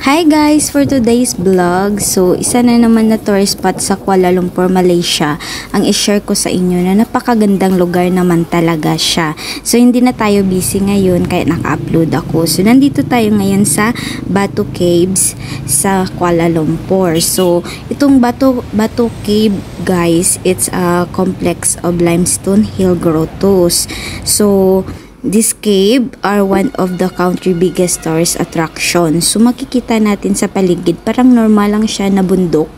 Hi guys! For today's vlog, so isa na naman na tourist spot sa Kuala Lumpur, Malaysia ang i-share ko sa inyo na napakagandang lugar naman talaga siya. So hindi na tayo busy ngayon kaya naka-upload ako. So nandito tayo ngayon sa Batu Caves sa Kuala Lumpur. So itong Batu Cave guys, it's a complex of limestone hill grottos. So this cave are one of the country biggest tourist attractions. So makikita natin sa paligid, parang normal lang siya na bundok.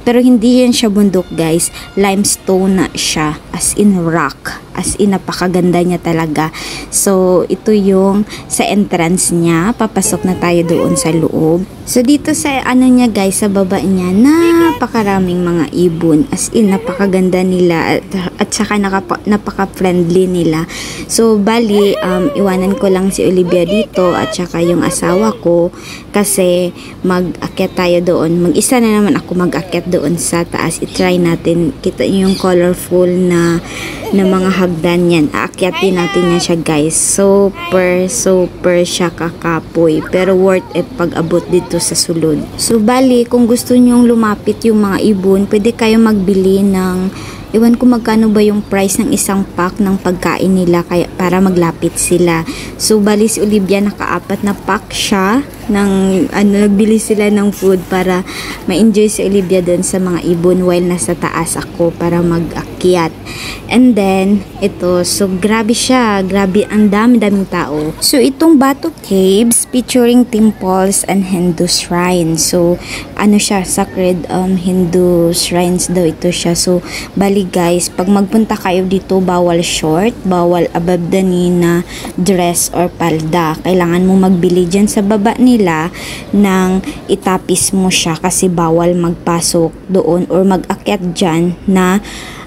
Pero hindi yan siya bundok guys, limestone na siya, as in rock, as in napakaganda niya talaga. So ito yung sa entrance niya, papasok na tayo doon sa loob. So dito sa ano niya guys, sa baba niya, napakaraming mga ibon, as in napakaganda nila at saka napaka-friendly nila. So bali, iwanan ko lang si Olivia dito at saka yung asawa ko kasi mag-akyat tayo doon. Mag-isa na naman ako mag-akyat doon sa taas. I-try natin. Kita nyo yung colorful na mga hagdan yan. Aakyatin natin yan siya guys. Super siya kakapoy. Pero worth it pag abot dito sa sulod. So bali, kung gusto nyong lumapit yung mga ibon, pwede kayo magbili ng, iwan ko magkano ba yung price ng isang pack ng pagkain nila kaya para maglapit sila. So bali si Olivia naka-apat na pack siya ng nagbili sila ng food para ma-enjoy si Olivia doon sa mga ibon while nasa taas ako para mag-akyat. And then ito, so grabe siya, grabe ang dami-daming tao. So itong Batu Caves featuring temples and Hindu shrines. So ano siya, sacred Hindu shrines daw ito siya. So bali guys, pag magpunta kayo dito, bawal short, bawal above the knee na dress or palda. Kailangan mo magbili dyan sa baba nila ng itapis mo siya kasi bawal magpasok doon or mag-akyat dyan na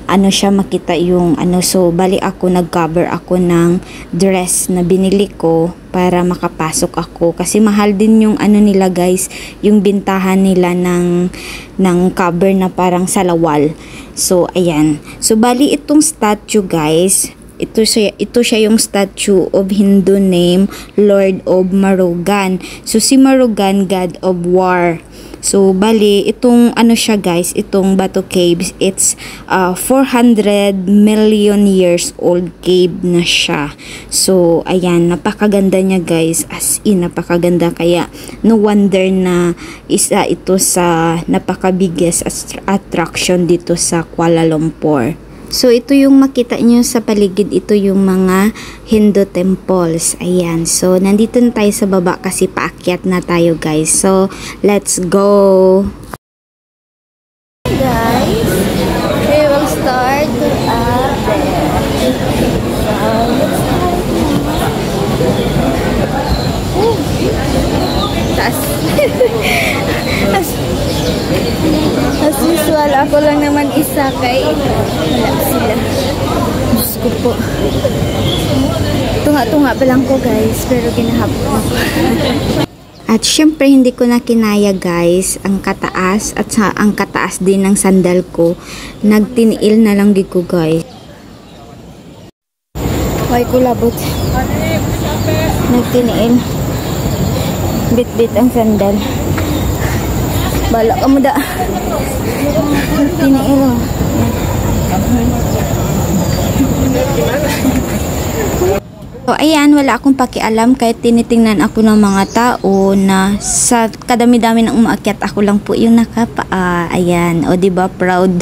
ano siya makita yung ano. So bali ako nag-cover ako ng dress na binili ko para makapasok ako kasi mahal din yung ano nila guys, yung bintahan nila ng cover na parang salawal. So ayan, so bali itong statue guys, ito siya yung statue of Hindu name Lord of Marugan. So si Marugan, god of war. So bali itong ano siya guys, itong Batu Caves, it's 400 million years old cave na siya. So ayan, napakaganda niya guys, as in napakaganda, kaya no wonder na isa ito sa napaka-biggest attraction dito sa Kuala Lumpur. So ito yung makita nyo sa paligid, ito yung mga Hindu temples. Ayan, so nandito na tayo sa baba kasi paakyat na tayo guys. So let's go! Guys, we will start up taas. As usual, ako lang naman isa kay wala sila. Diyos ko po. Tunga-tunga pa lang ko guys, pero ginahapon ako. At syempre hindi ko na kinaya guys ang kataas at ang kataas din ng sandal ko. Nagtiniil na lang di ko guys. Why ko labot? Nagtiniil. Bit-bit ang sandal. Bala ka mo da. Tiniil o. So ayan, wala akong pakialam kahit tinitingnan ako ng mga tao na sa kadami-dami ng umaakyat, ako lang po yung nakapaa. Ayan, o diba proud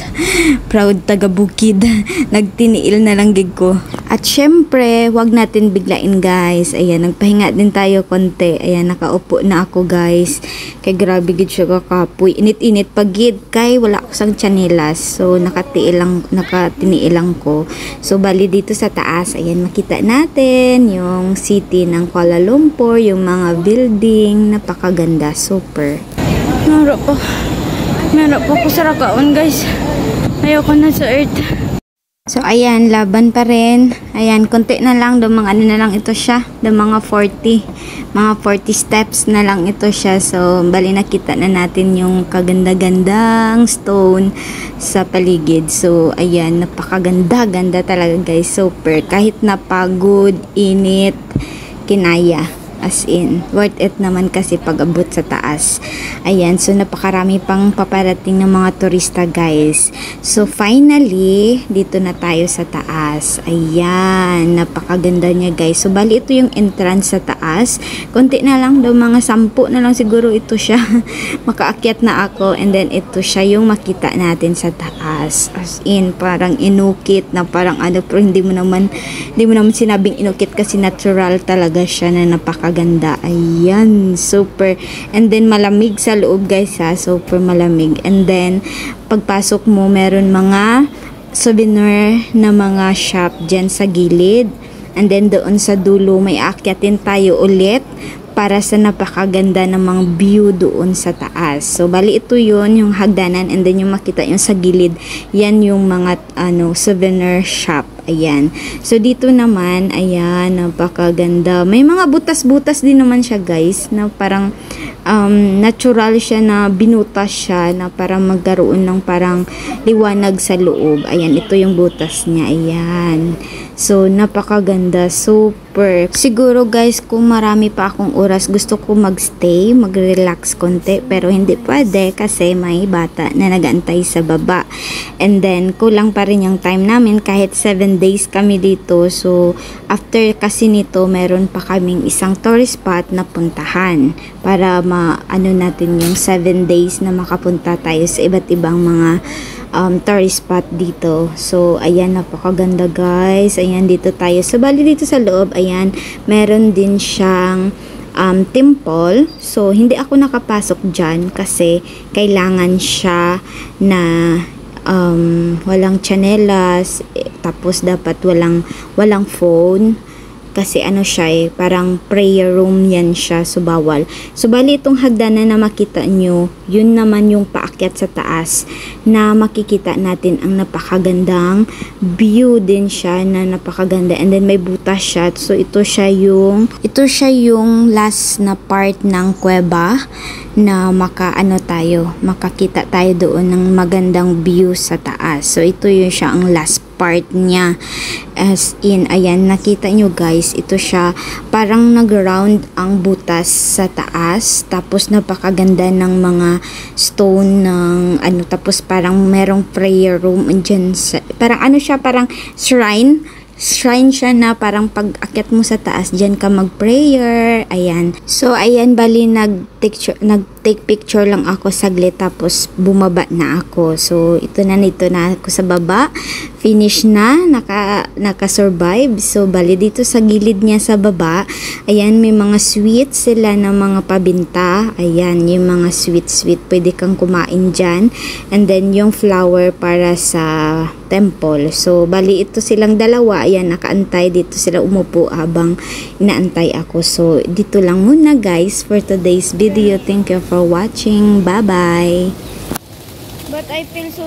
taga-bukid. Nagtiniil na lang gig ko. At syempre, wag natin biglain guys. Ayan, nagpahinga din tayo konti. Ayan, nakaupo na ako guys. Kay grabe gid siya kakapoy. Init-init pagid kay wala ako sang chanelas. So nakatiniil lang ko. So bali dito sa taas, ayan makita natin yung city ng Kuala Lumpur, yung mga building, napakaganda, super. Meron pa ko sa rakaon guys. Ayoko na sa earth. So ayan, laban pa rin. Ayan, konti na lang, mga ano na lang ito siya, mga 40 steps na lang ito siya. So bali nakita na natin yung kaganda-gandang stone sa paligid. So ayan, napakaganda-ganda talaga guys, super. Kahit napagod, init, kinaya. As in, worth it naman kasi pag abot sa taas. Ayan, so napakarami pang paparating ng mga turista guys. So finally, dito na tayo sa taas. Ayan, napakaganda niya guys. So bali ito yung entrance sa taas. Konti na lang daw, mga 10 na lang siguro ito siya. Makaakyat na ako and then ito siya yung makita natin sa taas. As in, parang inukit na parang ano, pero hindi mo naman sinabing inukit kasi natural talaga siya na napakaganda. Ayan, super. And then malamig sa loob guys ha, super malamig. And then pagpasok mo meron mga souvenir na mga shop dyan sa gilid. And then doon sa dulo may aakyatin tayo ulit para sa napakaganda ng mga view doon sa taas. So bali ito yun, yung hagdanan, and then yung makita yung sa gilid, yan yung mga souvenir shop. Ayan. So dito naman, ayan, napakaganda. May mga butas-butas din naman siya guys, na parang natural siya, na binutas siya na para magkaroon ng parang liwanag sa loob. Ayan, ito yung butas niya. Ayan. So napakaganda, super. Siguro guys, kung marami pa akong oras, gusto ko magstay, mag-relax konti, pero hindi pwede kasi may bata na nag-aantay sa baba. And then kulang pa rin yung time namin kahit 7 days kami dito. So after kasi nito, meron pa kaming isang tourist spot na puntahan para maano natin yung 7 days na makapunta tayo sa iba't ibang mga tourist spot dito. So ayan, napakaganda guys. Ayan, dito tayo. So bali dito sa loob, ayan, meron din siyang temple. So hindi ako nakapasok dyan kasi kailangan siya na walang chanelas, tapos dapat walang phone. Kasi ano siya parang prayer room yan siya, so bawal. So bali itong hagdanan na makita nyo, yun naman yung paakyat sa taas na makikita natin ang napakagandang view din siya, na napakaganda. And then may butas siya. So ito siya yung last na part ng kuweba na makakita tayo doon ng magandang view sa taas. So ito yun siya ang last part niya. As in, ayan, nakita nyo guys, ito siya, parang nag-round ang butas sa taas, tapos napakaganda ng mga stone ng tapos parang merong prayer room dyan parang siya, parang shrine siya na parang pag akyat mo sa taas, dyan ka mag-prayer. Ayan. So, ayan, bali nag-take picture lang ako saglit, tapos bumaba na ako. So, ito na ako sa baba. Finish na, naka-survive. So, bali dito sa gilid niya sa baba, ayan, may mga sweets sila na mga pabinta. Ayan, yung mga sweet, pwede kang kumain dyan. And then, yung flower para sa temple. So, bali ito silang dalawa. Ayan, nakaantay. Dito sila umupo habang inaantay ako. So, dito lang muna guys for today's video. Thank you for watching. Bye-bye! But I feel so